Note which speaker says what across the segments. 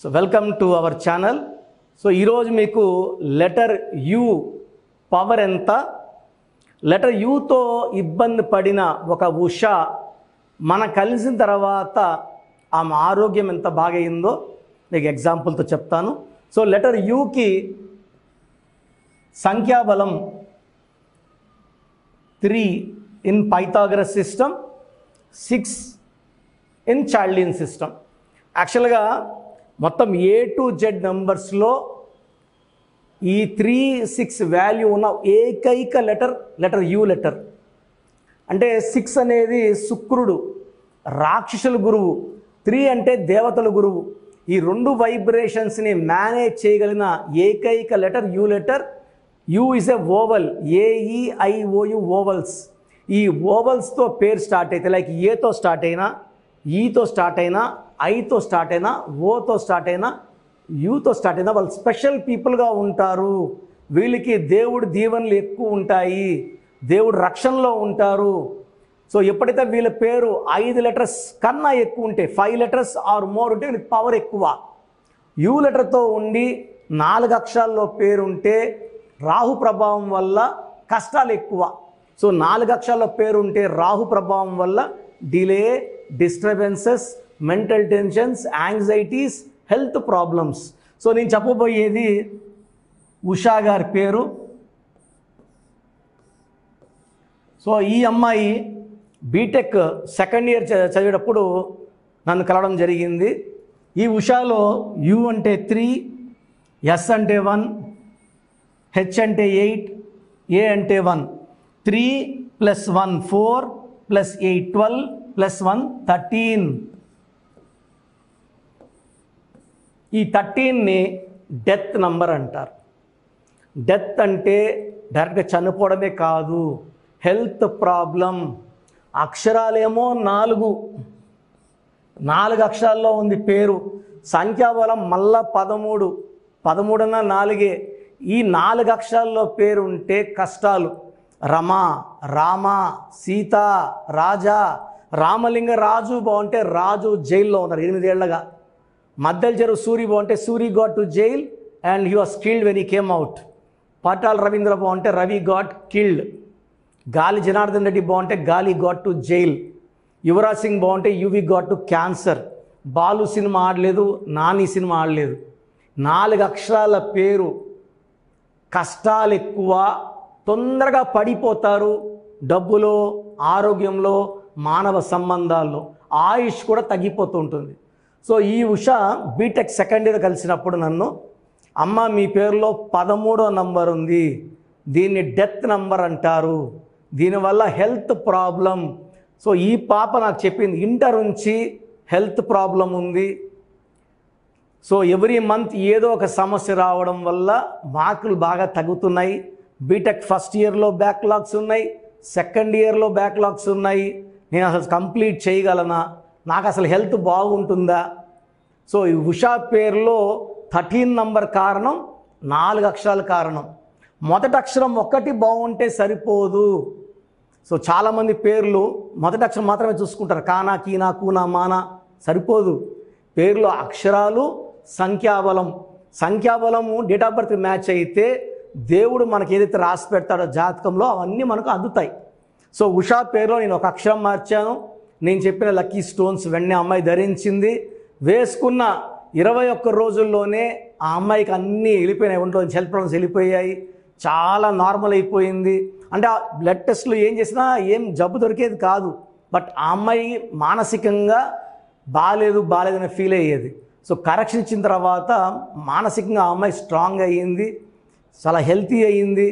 Speaker 1: So welcome to our channel. So ఈరోజు మీకు letter you power ఎంత, లెటర్ యుతో ఇబ్బంది పడిన ఒక ఉష మన కలిసిన తర్వాత ఆమె ఆరోగ్యం ఎంత బాగయిందో మీకు ఎగ్జాంపుల్తో చెప్తాను. సో లెటర్ యుకి సంఖ్యాబలం 3 in Pythagoras system, 6 in చార్లిన్ system. యాక్చువల్గా మొత్తం A to Z నెంబర్స్లో ఈ 3, 6 వాల్యూ ఉన్న ఏకైక లెటర్ యు లెటర్. అంటే 6 అనేది శుక్రుడు, రాక్షసుల గురువు, 3 అంటే దేవతల గురువు. ఈ రెండు వైబ్రేషన్స్ని మేనేజ్ చేయగలిగిన ఏకైక letter you letter. You is a oval, AEIOU ovals. ఈ ఓవల్స్తో పేరు స్టార్ట్ అయితే లైక్ ఏతో స్టార్ట్ అయినా, ఈతో స్టార్ట్ అయినా, ఐతో స్టార్ట్ అయినా, ఓతో స్టార్ట్ అయినా, యూతో స్టార్ట్ అయినా వాళ్ళు స్పెషల్ పీపుల్గా ఉంటారు. వీళ్ళకి దేవుడి దీవెనలు ఎక్కువ ఉంటాయి, దేవుడు రక్షణలో ఉంటారు. సో ఎప్పుడైతే వీళ్ళ పేరు 5 లెటర్స్ కన్నా ఎక్కువ ఉంటే, 5 లెటర్స్ ఆర్ మోర్ ఉంటే వీళ్ళకి పవర్ ఎక్కువ. యూ లెటర్తో ఉండి 4 అక్షరాల్లో పేరు ఉంటే రాహు ప్రభావం వల్ల కష్టాలు ఎక్కువ. సో 4 అక్షరాల్లో పేరు ఉంటే రాహు ప్రభావం వల్ల delay, disturbances, mental tensions, anxieties, health problems. So నేను చెప్పబోయేది ఉషా గారి పేరు. సో ఈ అమ్మాయి బీటెక్ సెకండ్ ఇయర్ చదివేటప్పుడు నన్ను కలవడం జరిగింది. ఈ ఉషాలో యు అంటే 3, ఎస్ అంటే 1, హెచ్ అంటే 8, ఏ అంటే 1. 3 + 1 4 + 8 12 + 1 13. ఈ 13ని డెత్ నంబర్ అంటారు. డెత్ అంటే డైరెక్ట్గా చనిపోవడమే కాదు, హెల్త్ ప్రాబ్లం. అక్షరాలేమో 4 అక్షరాల్లో ఉంది పేరు. సంఖ్యాబలం మళ్ళా 13, 13 అన్న 4. ఈ 4 అక్షరాల్లో పేరు ఉంటే కష్టాలు. రమ, రామ, సీత, రాజా. రామలింగ రాజు బాగుంటే రాజు జైల్లో ఉన్నారు 8 ఏళ్లగా. మద్దెల చెరువు సూరి బాగుంటే Suri got to jail and he was killed when he came out. Patal Ravindra బాగుంటే రవి గాట్ కిల్డ్. గాలి జనార్దన్ రెడ్డి బాగుంటే Gali got to jail. Yuvraj Singh బాగుంటే Yuvi got to cancer. Balu cinema ఆడలేదు, నాని సినిమా ఆడలేదు. 4 అక్షరాల పేరు. కష్టాలు ఎక్కువ, తొందరగా పడిపోతారు. డబ్బులో, ఆరోగ్యంలో, మానవ సంబంధాల్లో ఆయుష్ కూడా తగ్గిపోతూ ఉంటుంది. సో ఈ ఉష బీటెక్ సెకండ్ ఇయర్ కలిసినప్పుడు నన్ను, అమ్మ మీ పేరులో 13వ నంబర్ ఉంది, దీన్ని డెత్ నంబర్ అంటారు, దీనివల్ల హెల్త్ ప్రాబ్లం. సో ఈ పాప నాకు చెప్పింది ఇంటర్ నుంచి హెల్త్ ప్రాబ్లం ఉంది. సో ఎవ్రీ మంత్ ఏదో ఒక సమస్య రావడం వల్ల మార్కులు బాగా తగ్గుతున్నాయి. బీటెక్ ఫస్ట్ ఇయర్లో బ్యాక్లాగ్స్ ఉన్నాయి, సెకండ్ ఇయర్లో బ్యాక్లాగ్స్ ఉన్నాయి. నేను అసలు కంప్లీట్ చేయగలనా, నాకు అసలు హెల్త్ బాగుంటుందా? సో ఈ ఉషా పేరులో 13 నంబర్ కారణం, 4 అక్షరాల కారణం. మొదటి అక్షరం ఒక్కటి బాగుంటే సరిపోదు. సో చాలామంది పేర్లు మొదటి అక్షరం మాత్రమే చూసుకుంటారు. కానా, కీనా, కూనా, మానా సరిపోదు. పేర్లో అక్షరాలు, సంఖ్యాబలం. సంఖ్యాబలము డేట్ ఆఫ్ బర్త్ మ్యాచ్ అయితే దేవుడు మనకి ఏదైతే రాసి పెడతాడో జాతకంలో అవన్నీ మనకు అందుతాయి. సో ఉషా పేరులో నేను ఒక అక్షరం మార్చాను. నేను చెప్పిన లక్కీ స్టోన్స్ వెంటనే అమ్మాయి ధరించింది. వేసుకున్న 21 రోజుల్లోనే ఆ అమ్మాయికి అన్నీ వెళ్ళిపోయినాయి, ఒంట్లో హెల్త్ ప్రాబ్లమ్స్ వెళ్ళిపోయాయి, చాలా నార్మల్ అయిపోయింది. అంటే ఆ బ్లడ్ టెస్ట్లు ఏం చేసినా ఏం జబ్బు దొరికేది కాదు. బట్ ఆ అమ్మాయి మానసికంగా బాగాలేదనే ఫీల్ అయ్యేది. సో కరెక్షన్ ఇచ్చిన తర్వాత మానసికంగా ఆ అమ్మాయి స్ట్రాంగ్ అయ్యింది, చాలా హెల్తీ అయ్యింది.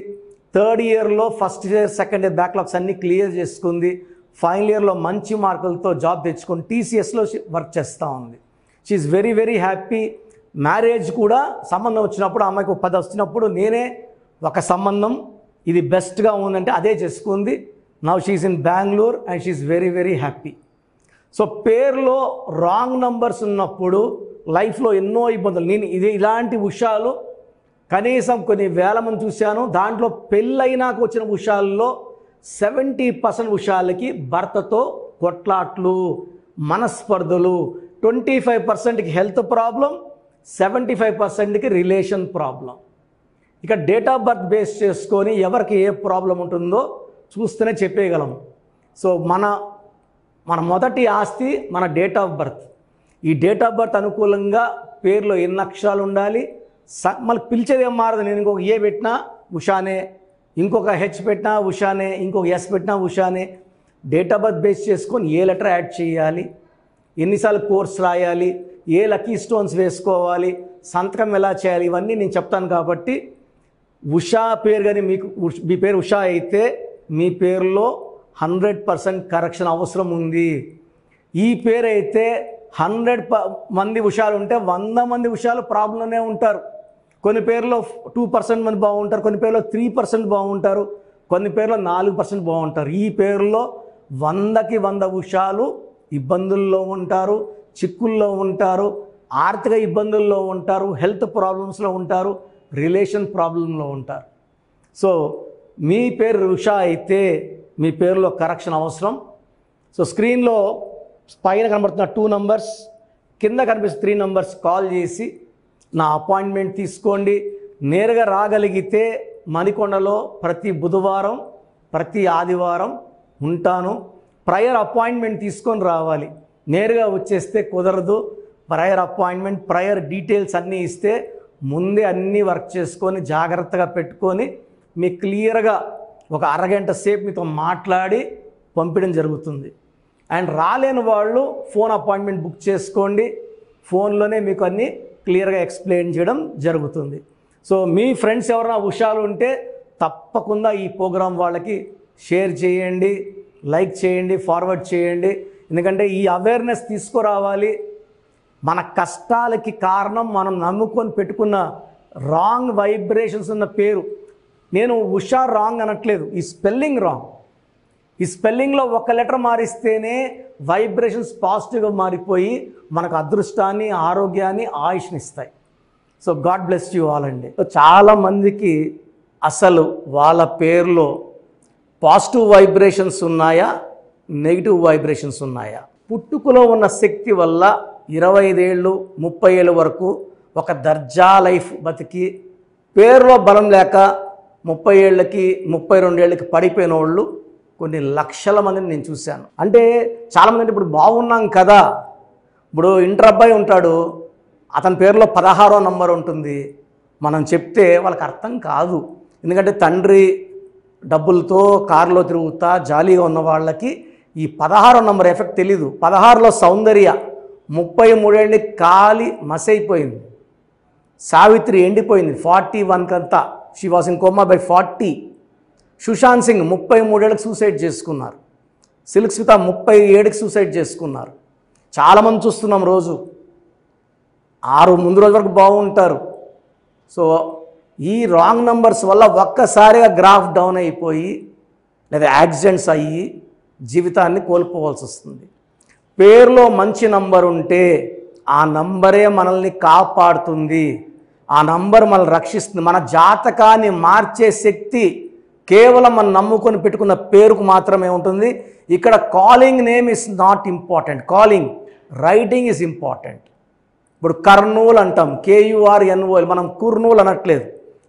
Speaker 1: థర్డ్ ఇయర్లో first year, second year backlogs అన్నీ క్లియర్ చేసుకుంది. ఫైనల్ ఇయర్లో మంచి మార్కులతో జాబ్ తెచ్చుకొని TCSలో వర్క్ చేస్తూ ఉంది. She is very very happy. Marriage కూడా సంబంధం వచ్చినప్పుడు అమ్మాయికి 10 వచ్చినప్పుడు నేనే ఒక సంబంధం ఇది బెస్ట్గా ఉందంటే అదే చేసుకుంది. Now she is in Bengaluru and she is very very happy. So పేరులో రాంగ్ నంబర్స్ ఉన్నప్పుడు లైఫ్లో ఎన్నో ఇబ్బందులు. నేను ఇలాంటి ఉషాలు కనీసం కొన్ని వేల మంది చూశాను. దాంట్లో పెళ్ళైనాక వచ్చిన ఉషాల్లో 70% ఉషాలకి భర్తతో కొట్లాట్లు, మనస్పర్ధలు, 25%కి హెల్త్ ప్రాబ్లం, 75%కి రిలేషన్ ప్రాబ్లం. ఇక డేట్ ఆఫ్ బర్త్ బేస్ చేసుకొని ఎవరికి ఏ ప్రాబ్లం ఉంటుందో చూస్తేనే చెప్పేయగలము. సో మన మొదటి ఆస్తి మన డేట్ ఆఫ్ బర్త్. ఈ డేట్ ఆఫ్ బర్త్ అనుకూలంగా పేరులో ఎన్ని అక్షరాలు ఉండాలి, మళ్ళీ పిలిచేది ఏం మారదు. నేను ఇంకొక ఏ పెట్టినా ఉషానే, ఇంకొక హెచ్ పెట్టినా ఉషానే, ఇంకొక ఎస్ పెట్టినా ఉషానే. డేట్ ఆఫ్ బర్త్ బేస్ చేసుకొని ఏ లెటర్ యాడ్ చేయాలి, ఎన్నిసార్లు కోర్స్ రాయాలి, ఏ లక్కీ స్టోన్స్ వేసుకోవాలి, సంతకం ఎలా చేయాలి, ఇవన్నీ నేను చెప్తాను. కాబట్టి ఉషా పేరు కానీ మీ పేరు ఉషా అయితే మీ పేరులో 100% కరెక్షన్ అవసరం ఉంది. ఈ పేరు అయితే 100 మంది ఉషాలు ఉంటే 100 మంది ఉషాలు ప్రాబ్లంలోనే ఉంటారు. కొన్ని పేర్లో 2% మంది బాగుంటారు, కొన్ని పేర్లో 3% బాగుంటారు, కొన్ని పేర్లో 4% బాగుంటారు. ఈ పేరులో 100కి 100 ఉషాలు ఇబ్బందుల్లో ఉంటారు, చిక్కుల్లో ఉంటారు, ఆర్థిక ఇబ్బందుల్లో ఉంటారు, హెల్త్ ప్రాబ్లమ్స్లో ఉంటారు, రిలేషన్ ప్రాబ్లంలో ఉంటారు. సో మీ పేరు ఉషా అయితే మీ పేరులో కరెక్షన్ అవసరం. సో స్క్రీన్లో పైన కనబడుతున్న 2 నంబర్స్, కింద కనిపిస్తున్న 3 నంబర్స్ కాల్ చేసి నా అపాయింట్మెంట్ తీసుకోండి. నేరుగా రాగలిగితే మణికొండలో ప్రతి బుధవారం ప్రతి ఆదివారం ఉంటాను. ప్రయర్ అపాయింట్మెంట్ తీసుకొని రావాలి. నేరుగా వచ్చేస్తే కుదరదు. ప్రయర్ అపాయింట్మెంట్, ప్రయర్ డీటెయిల్స్ అన్నీ ఇస్తే ముందే అన్నీ వర్క్ చేసుకొని జాగ్రత్తగా పెట్టుకొని మీకు క్లియర్గా ఒక అరగంట సేపు మీతో మాట్లాడి పంపించడం జరుగుతుంది. అండ్ రాలేని వాళ్ళు ఫోన్ అపాయింట్మెంట్ బుక్ చేసుకోండి. ఫోన్లోనే మీకు అన్నీ క్లియర్గా ఎక్స్ప్లెయిన్ చేయడం జరుగుతుంది. సో మీ ఫ్రెండ్స్ ఎవరైనా ఉషాలు ఉంటే తప్పకుండా ఈ ప్రోగ్రాం వాళ్ళకి షేర్ చేయండి, లైక్ చేయండి, ఫార్వర్డ్ చేయండి. ఎందుకంటే ఈ అవేర్నెస్ తీసుకురావాలి. మన కష్టాలకి కారణం మనం నమ్ముకొని పెట్టుకున్న రాంగ్ వైబ్రేషన్స్ ఉన్న పేరు. నేను ఉషా రాంగ్ అనట్లేదు, ఈ స్పెల్లింగ్ రాంగ్. ఈ స్పెల్లింగ్లో ఒక లెటర్ మారిస్తేనే వైబ్రేషన్స్ పాజిటివ్గా మారిపోయి మనకు అదృష్టాన్ని, ఆరోగ్యాన్ని, ఆయుష్ని ఇస్తాయి. So God bless you all అండి. చాలామందికి అసలు వాళ్ళ పేరులో పాజిటివ్ వైబ్రేషన్స్ ఉన్నాయా, నెగిటివ్ వైబ్రేషన్స్ ఉన్నాయా? పుట్టుకలో ఉన్న శక్తి వల్ల 25 ఏళ్ళు 30 ఏళ్ళ వరకు ఒక దర్జా లైఫ్ బతికి పేరులో బలం లేక 30 ఏళ్ళకి 32 ఏళ్ళకి పడిపోయిన వాళ్ళు కొన్ని లక్షల మందిని నేను చూశాను. అంటే చాలామంది అంటే ఇప్పుడు బాగున్నాం కదా, ఇప్పుడు ఇంటర్ అబ్బాయి ఉంటాడు, అతని పేరులో 16వ నంబర్ ఉంటుంది. మనం చెప్తే వాళ్ళకి అర్థం కాదు. ఎందుకంటే తండ్రి డబ్బులతో కారులో తిరుగుతా జాలీగా ఉన్న వాళ్ళకి ఈ 16వ నంబర్ ఎఫెక్ట్ తెలీదు. 16లో సౌందర్య 33 ఏళ్ళకి కాలి మసైపోయింది. సావిత్రి ఎండిపోయింది 41 కంతా, she was in coma by 40. Sushant Singh 33 ఏళ్ళకి సూసైడ్ చేసుకున్నారు. సిల్క్ స్మిత 37కి సూసైడ్ చేసుకున్నారు. చాలామంది చూస్తున్నాం రోజు. 6 ముందు రోజు వరకు బాగుంటారు. సో ఈ రాంగ్ నంబర్స్ వల్ల ఒక్కసారిగా గ్రాఫ్ డౌన్ అయిపోయి లేదా యాక్సిడెంట్స్ అయ్యి జీవితాన్ని కోల్పోవాల్సి వస్తుంది. పేరులో మంచి నంబర్ ఉంటే ఆ నంబరే మనల్ని కాపాడుతుంది, ఆ నంబర్ మనల్ని రక్షిస్తుంది. మన జాతకాన్ని మార్చే శక్తి కేవలం మనం నమ్ముకొని పెట్టుకున్న పేరుకు మాత్రమే ఉంటుంది. ఇక్కడ calling name is not important, calling writing is important. ఇప్పుడు కర్నూలు అంటాం, KURNOL, మనం కుర్నూలు అనట్లేదు.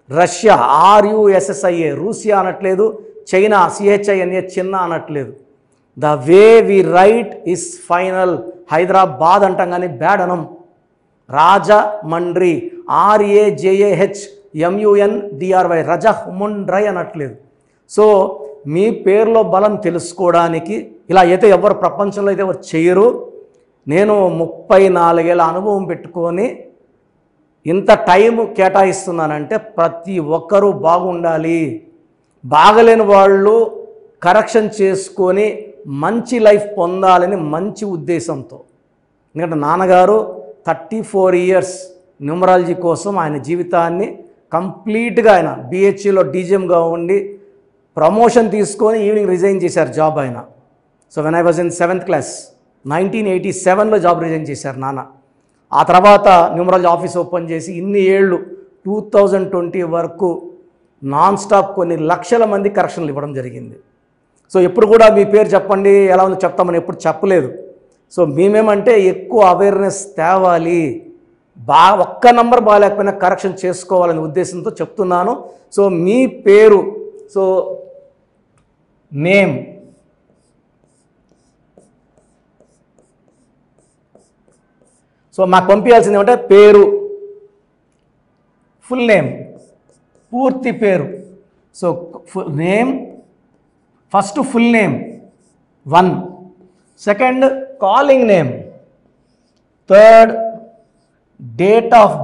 Speaker 1: రష్యా RUSSIA, రూసియా అనట్లేదు. చైనా CHINA, చిన్న అనట్లేదు. The way we write is final. Hyderabad అంటాం కానీ బ్యాడ్ అనం. రాజమండ్రి RAJAHMUNDRY, రజముండ్రై అనట్లేదు. సో మీ పేరులో బలం తెలుసుకోవడానికి ఇలా అయితే ఎవరు ప్రపంచంలో అయితే ఎవరు చేయరు. నేను 34 ఏళ్ళ అనుభవం పెట్టుకొని ఇంత టైం కేటాయిస్తున్నానంటే ప్రతి ఒక్కరూ బాగుండాలి. బాగలేని వాళ్ళు కరెక్షన్ చేసుకొని మంచి లైఫ్ పొందాలని మంచి ఉద్దేశంతో. ఎందుకంటే నాన్నగారు 34 ఇయర్స్ న్యూమరాలజీ కోసం ఆయన జీవితాన్ని కంప్లీట్గా ఆయన BHEలో DGMగా ఉండి ప్రమోషన్ తీసుకొని ఈవినింగ్ రిజైన్ చేశారు జాబ్ ఆయన. So when I was in 7th class 1987లో జాబ్ రిజైన్ చేశారు నాన్న. ఆ తర్వాత న్యూమరాలజీ ఆఫీస్ ఓపెన్ చేసి ఇన్ని ఏళ్ళు 2020 వరకు నాన్ స్టాప్ కొన్ని లక్షల మంది కరెక్షన్లు ఇవ్వడం జరిగింది. సో ఎప్పుడు కూడా మీ పేరు చెప్పండి ఎలా ఉందో చెప్తామని ఎప్పుడు చెప్పలేదు. సో మేమేమంటే ఎక్కువ అవేర్నెస్ తేవాలి. ఒక్క నంబర్ బాగాలేకపోయినా కరెక్షన్ చేసుకోవాలనే ఉద్దేశంతో చెప్తున్నాను. సో మీ పేరు, సో నేమ్, సో మాకు పంపించాల్సింది ఏమంటే పేరు, ఫుల్ నేమ్, పూర్తి పేరు. So name, first full name 1, second calling name, third date of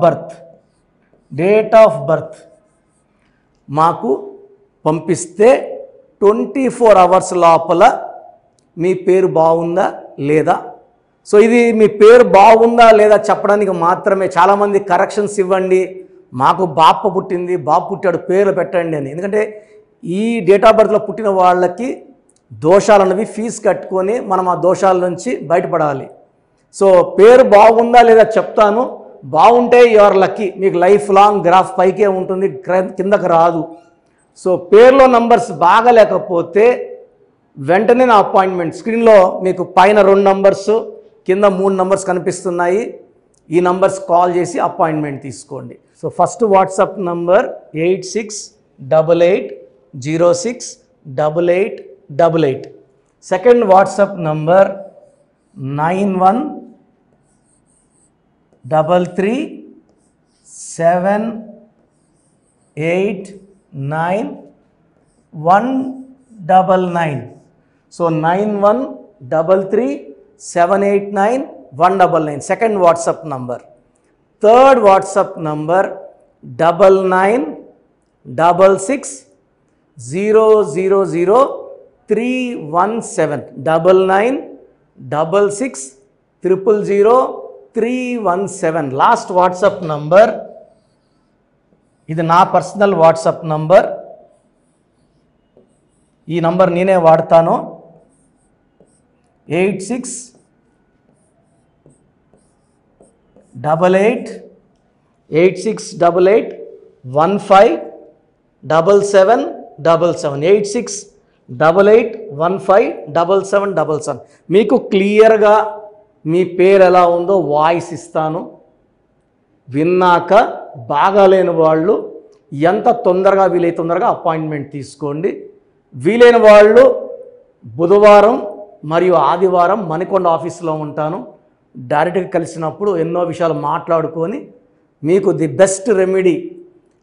Speaker 1: birth మాకు పంపిస్తే 24 అవర్స్ లోపల మీ పేరు బాగుందా లేదా, సో ఇది మీ పేరు బాగుందా లేదా చెప్పడానికి మాత్రమే. చాలామంది కరెక్షన్స్ ఇవ్వండి, మాకు బాప పుట్టింది, బాబు పుట్టాడు, పేర్లు పెట్టండి అని. ఎందుకంటే ఈ డేట్ ఆఫ్ బర్త్లో పుట్టిన వాళ్ళకి దోషాలు అన్నవి ఫీజు కట్టుకొని మనం ఆ దోషాల నుంచి బయటపడాలి. సో పేరు బాగుందా లేదా చెప్తాను, బాగుంటే యువర్ లక్కీ, మీకు లైఫ్ లాంగ్ గ్రాఫ్ పైకే ఉంటుంది, కిందకు రాదు. సో పేరులో నంబర్స్ బాగలేకపోతే వెంటనే నా అపాయింట్మెంట్, స్క్రీన్లో మీకు పైన 2 నంబర్స్ కింద 3 నంబర్స్ కనిపిస్తున్నాయి, ఈ నంబర్స్ కాల్ చేసి అపాయింట్మెంట్ తీసుకోండి. So first WhatsApp number 8688068888, second WhatsApp number 9133789199. So 9133789199, second WhatsApp number. Third WhatsApp number 9966000317, 9966000317. Last WhatsApp number, ఇది నా పర్సనల్ వాట్సాప్ నంబర్, ఈ నంబర్ నేనే వాడతాను. 8688157777, 8688157777. మీకు క్లియర్గా మీ పేరు ఎలా ఉందో వాయిస్ ఇస్తాను, విన్నాక బాగాలేని వాళ్ళు ఎంత తొందరగా వీలైతే తొందరగా అపాయింట్మెంట్ తీసుకోండి. వీలైన వాళ్ళు బుధవారం మరియు ఆదివారం మణికొండ ఆఫీస్లో ఉంటాను. డైరెక్ట్గా కలిసినప్పుడు ఎన్నో విషయాలు మాట్లాడుకొని మీకు ది బెస్ట్ రెమెడీ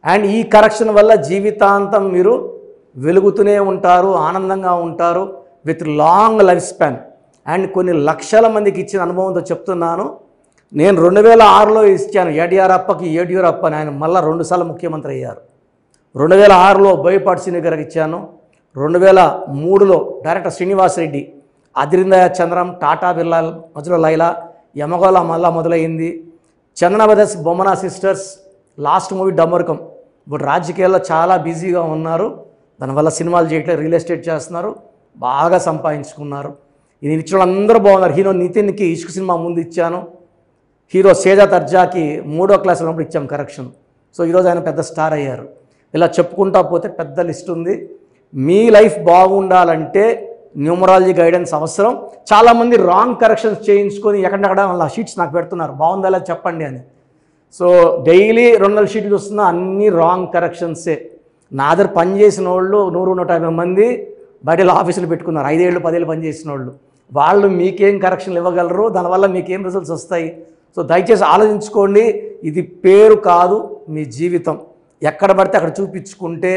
Speaker 1: అండ్ ఈ కరెక్షన్ వల్ల జీవితాంతం మీరు వెలుగుతూనే ఉంటారు, ఆనందంగా ఉంటారు, with long life span. And కొన్ని లక్షల మందికి ఇచ్చిన అనుభవంతో చెప్తున్నాను. నేను 2006లో ఇచ్చాను యడియూరప్పకి, యడియూరప్ప అని, ఆయన మళ్ళీ 2 సార్లు ముఖ్యమంత్రి అయ్యారు. 2006లో బోయపాటి శ్రీని గారికి ఇచ్చాను. 2003లో డైరెక్టర్ శ్రీనివాస్ రెడ్డి, అదిరిందయ చంద్రం, టాటా బిర్లా మధ్యలో Laila, Yamagola Malla Modalaindi, Chandana brothers, Bommana sisters, last movie Damarukam. ఇప్పుడు రాజకీయాల్లో చాలా బిజీగా ఉన్నారు, దానివల్ల సినిమాలు చేయట్లేదు, రియల్ ఎస్టేట్ చేస్తున్నారు, బాగా సంపాదించుకున్నారు. ఇది ఇచ్చిన అందరూ బాగున్నారు. హీరో నితిన్కి ఇష్క్ సినిమా ముందు ఇచ్చాను, హీరో సేజా తర్జాకి 3వ క్లాస్ ఉన్నప్పుడు ఇచ్చాం కరెక్షన్. సో ఈరోజు ఆయన పెద్ద స్టార్ అయ్యారు. ఇలా చెప్పుకుంటా పోతే పెద్ద లిస్ట్ ఉంది. మీ లైఫ్ బాగుండాలంటే న్యూమరాలజీ గైడెన్స్ అవసరం. చాలామంది రాంగ్ కరెక్షన్స్ చేయించుకొని ఎక్కడెక్కడ వాళ్ళ షీట్స్ నాకు పెడుతున్నారు, బాగుందా లేదా చెప్పండి అని. సో డైలీ 200 షీట్లు చూస్తున్నా, అన్నీ రాంగ్ కరెక్షన్సే. నా దగ్గర పనిచేసిన వాళ్ళు 100-150 మంది బయట ఆఫీసులు పెట్టుకున్నారు, 5 ఏళ్ళు 10 ఏళ్ళు పనిచేసిన వాళ్ళు. వాళ్ళు మీకేం కరెక్షన్లు ఇవ్వగలరు, దానివల్ల మీకేం రిజల్ట్స్ వస్తాయి. సో దయచేసి ఆలోచించుకోండి, ఇది పేరు కాదు మీ జీవితం. ఎక్కడ పడితే అక్కడ చూపించుకుంటే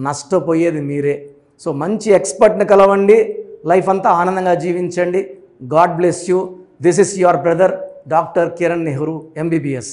Speaker 1: నష్టపోయేది మీరే. సో మంచి ఎక్స్పర్ట్ని కలవండి, లైఫ్ అంతా ఆనందంగా జీవించండి. God bless you. This is your brother doctor Kiran Nehru, MBBS.